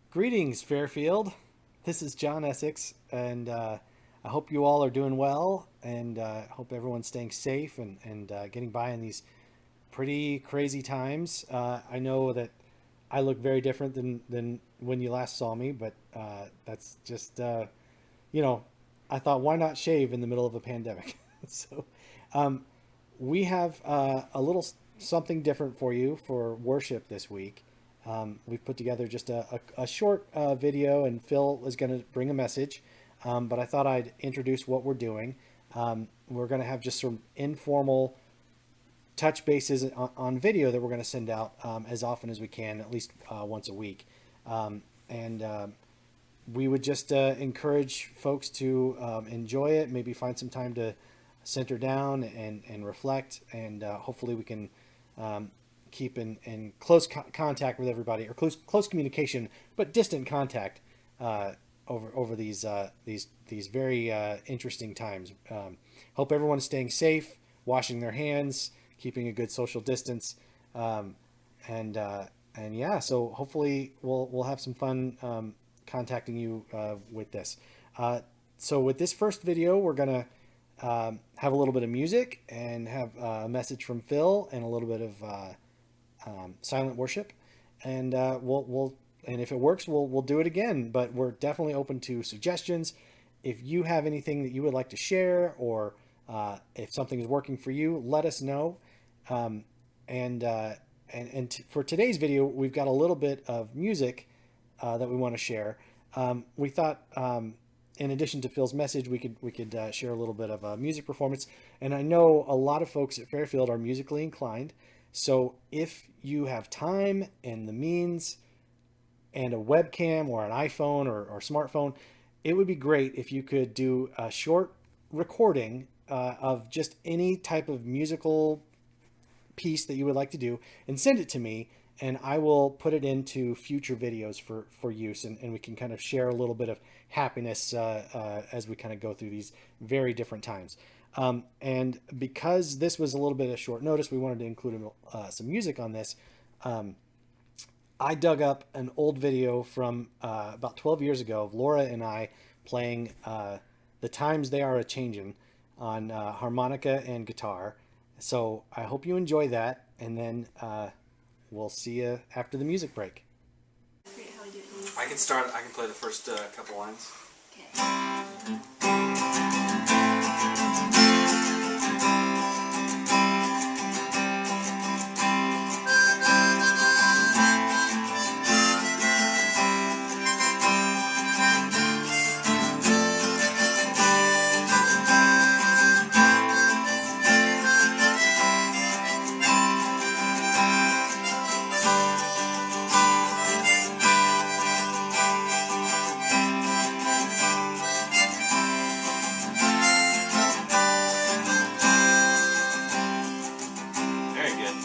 Greetings, Fairfield. This is John Essex, and I hope you all are doing well, and hope everyone's staying safe and getting by in these pretty crazy times. I know that I look very different than when you last saw me, but that's just, you know, I thought, why not shave in the middle of a pandemic? so um, we have a little something different for you for worship this week. We've put together just a short video, and Phil is going to bring a message, but I thought I'd introduce what we're doing. We're going to have just some informal touch bases on video that we're going to send out as often as we can, at least once a week. And we would just encourage folks to enjoy it, maybe find some time to center down and reflect, and hopefully we can keep in close contact with everybody, or close communication, but distant contact over these very interesting times. Hope everyone's staying safe, washing their hands, keeping a good social distance, and and yeah. So hopefully we'll have some fun contacting you with this. So with this first video, we're gonna have a little bit of music and have a message from Phil and a little bit of silent worship, and we'll and if it works, we'll do it again. But we're definitely open to suggestions. If you have anything that you would like to share, or if something is working for you, let us know. Um, and for today's video, we've got a little bit of music that we want to share. We thought, in addition to Phil's message, we could share a little bit of a music performance. And I know a lot of folks at Fairfield are musically inclined. So if you have time and the means and a webcam or an iPhone or smartphone, it would be great if you could do a short recording of just any type of musical piece that you would like to do, and send it to me, and I will put it into future videos for use, and we can kind of share a little bit of happiness as we kind of go through these very different times. And because this was a little bit of short notice, we wanted to include some music on this. I dug up an old video from about 12 years ago of Laura and I playing The Times They Are A-Changin' on harmonica and guitar. So I hope you enjoy that, and then we'll see you after the music break. I can start. I can play the first couple lines. Very good.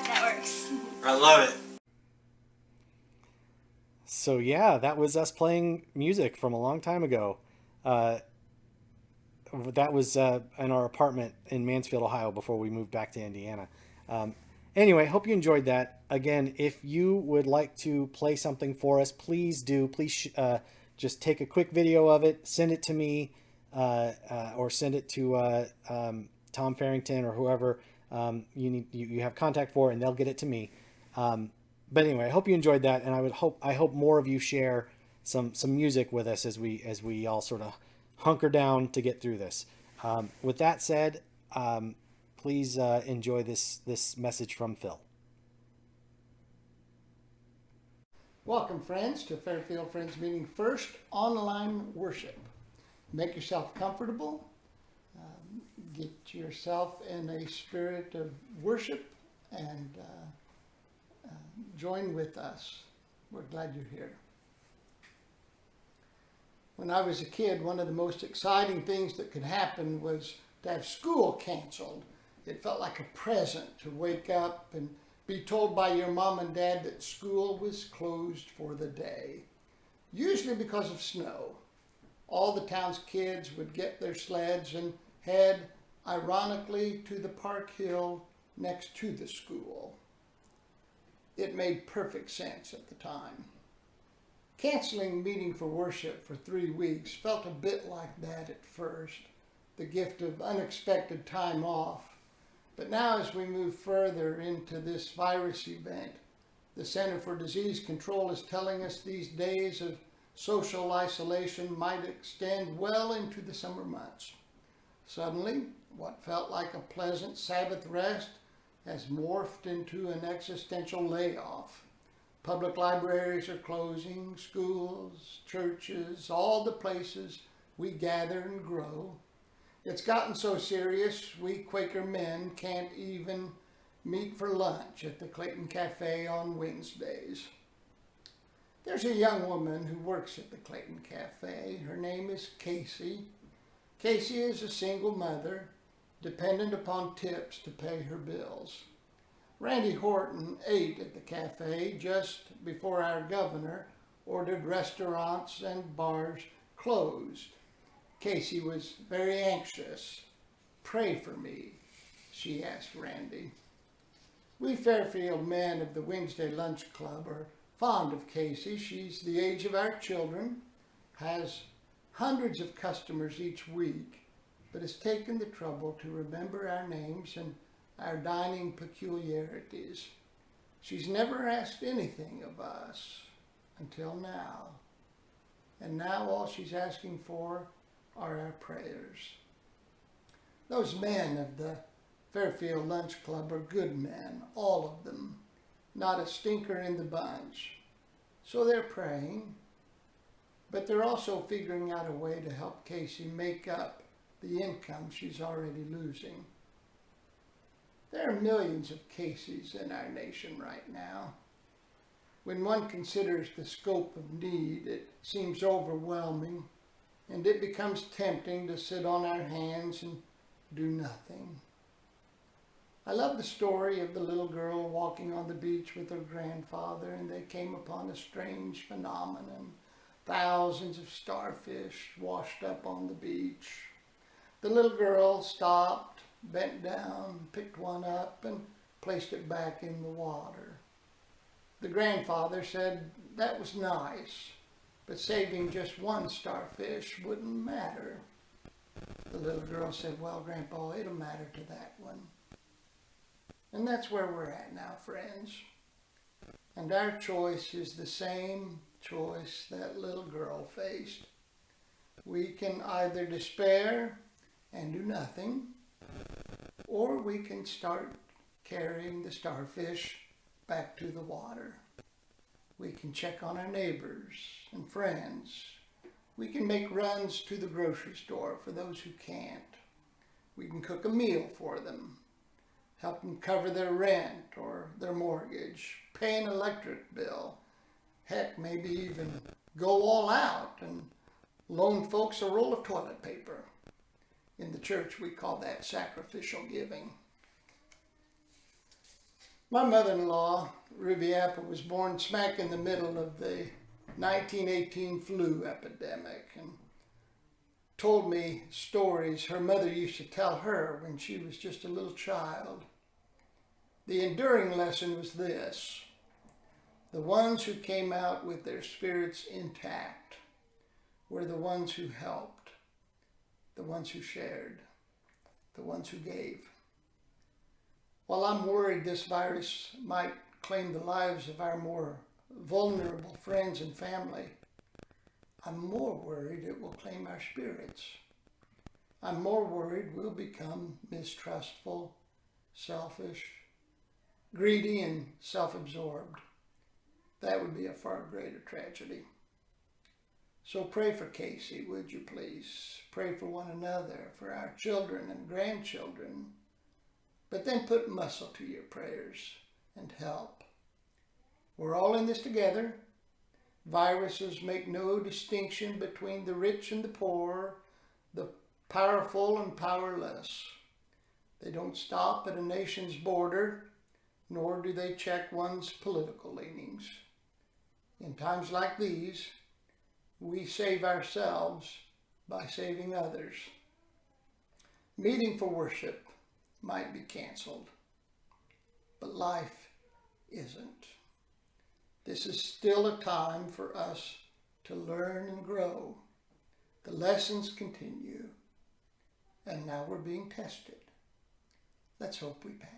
That works. I love it. So yeah, that was us playing music from a long time ago. Uh, that was in our apartment in Mansfield, Ohio, before we moved back to Indiana. Um, anyway, hope you enjoyed that. Again, if you would like to play something for us, please do. Please just take a quick video of it, send it to me, or send it to Tom Farrington or whoever you have contact for, and they'll get it to me. But anyway, I hope you enjoyed that, and I hope more of you share some music with us as we all sort of hunker down to get through this. With that said, please enjoy this message from Phil. Welcome, friends, to Fairfield Friends Meeting First Online Worship. Make yourself comfortable. Get yourself in a spirit of worship and join with us. We're glad you're here. When I was a kid, one of the most exciting things that could happen was to have school canceled. It felt like a present to wake up and be told by your mom and dad that school was closed for the day, usually because of snow. All the town's kids would get their sleds and head, ironically, to the park hill next to the school. It made perfect sense at the time. Canceling meeting for worship for 3 weeks felt a bit like that at first, the gift of unexpected time off. But now as we move further into this virus event, the Center for Disease Control is telling us these days of social isolation might extend well into the summer months. Suddenly, what felt like a pleasant Sabbath rest has morphed into an existential layoff. Public libraries are closing, schools, churches, all the places we gather and grow. It's gotten so serious, we Quaker men can't even meet for lunch at the Clayton Cafe on Wednesdays. There's a young woman who works at the Clayton Cafe. Her name is Casey. Casey is a single mother, dependent upon tips to pay her bills. Randy Horton ate at the cafe just before our governor ordered restaurants and bars closed. Casey was very anxious. "Pray for me," she asked Randy. We Fairfield men of the Wednesday Lunch Club are fond of Casey. She's the age of our children, has hundreds of customers each week, but has taken the trouble to remember our names and our dining peculiarities. She's never asked anything of us until now. And now all she's asking for are our prayers. Those men of the Fairfield Lunch Club are good men, all of them, not a stinker in the bunch. So they're praying, but they're also figuring out a way to help Casey make up the income she's already losing. There are millions of Caseys in our nation right now. When one considers the scope of need, it seems overwhelming, and it becomes tempting to sit on our hands and do nothing. I love the story of the little girl walking on the beach with her grandfather, and they came upon a strange phenomenon. Thousands of starfish washed up on the beach. The little girl stopped, bent down, picked one up, and placed it back in the water. The grandfather said that was nice, but saving just one starfish wouldn't matter. The little girl said, "Well, Grandpa, it'll matter to that one." And that's where we're at now, friends. And our choice is the same choice that little girl faced. We can either despair and do nothing, or we can start carrying the starfish back to the water. We can check on our neighbors and friends. We can make runs to the grocery store for those who can't. We can cook a meal for them, help them cover their rent or their mortgage, pay an electric bill, heck, maybe even go all out and loan folks a roll of toilet paper. In the church, we call that sacrificial giving. My mother-in-law, Ruby Apple, was born smack in the middle of the 1918 flu epidemic and told me stories her mother used to tell her when she was just a little child. The enduring lesson was this: the ones who came out with their spirits intact were the ones who helped, the ones who shared, the ones who gave. While I'm worried this virus might claim the lives of our more vulnerable friends and family, I'm more worried it will claim our spirits. I'm more worried we'll become mistrustful, selfish, greedy, and self-absorbed. That would be a far greater tragedy. So pray for Casey, would you please? Pray for one another, for our children and grandchildren. but then put muscle to your prayers and help. We're all in this together. Viruses make no distinction between the rich and the poor, the powerful and powerless. They don't stop at a nation's border, nor do they check one's political leanings. In times like these, we save ourselves by saving others. Meeting for worship might be canceled, but life isn't. This is still a time for us to learn and grow. The lessons continue, and now we're being tested. Let's hope we pass.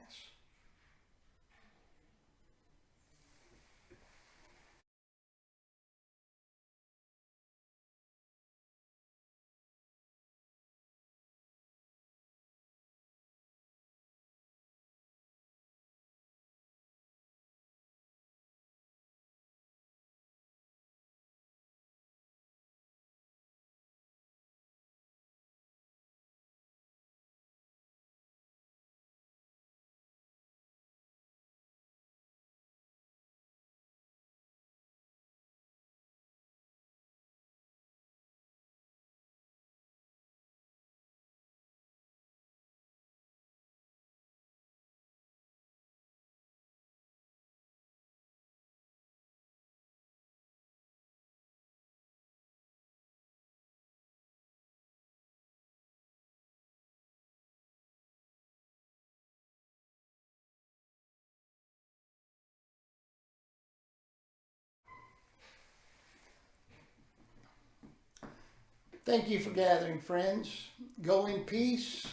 Thank you for gathering, friends. Go in peace,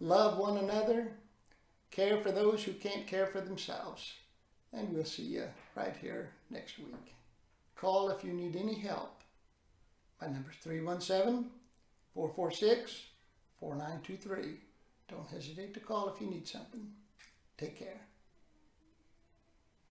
love one another, care for those who can't care for themselves, and we'll see you right here next week. Call if you need any help. My number is 317-446-4923. Don't hesitate to call if you need something. Take care.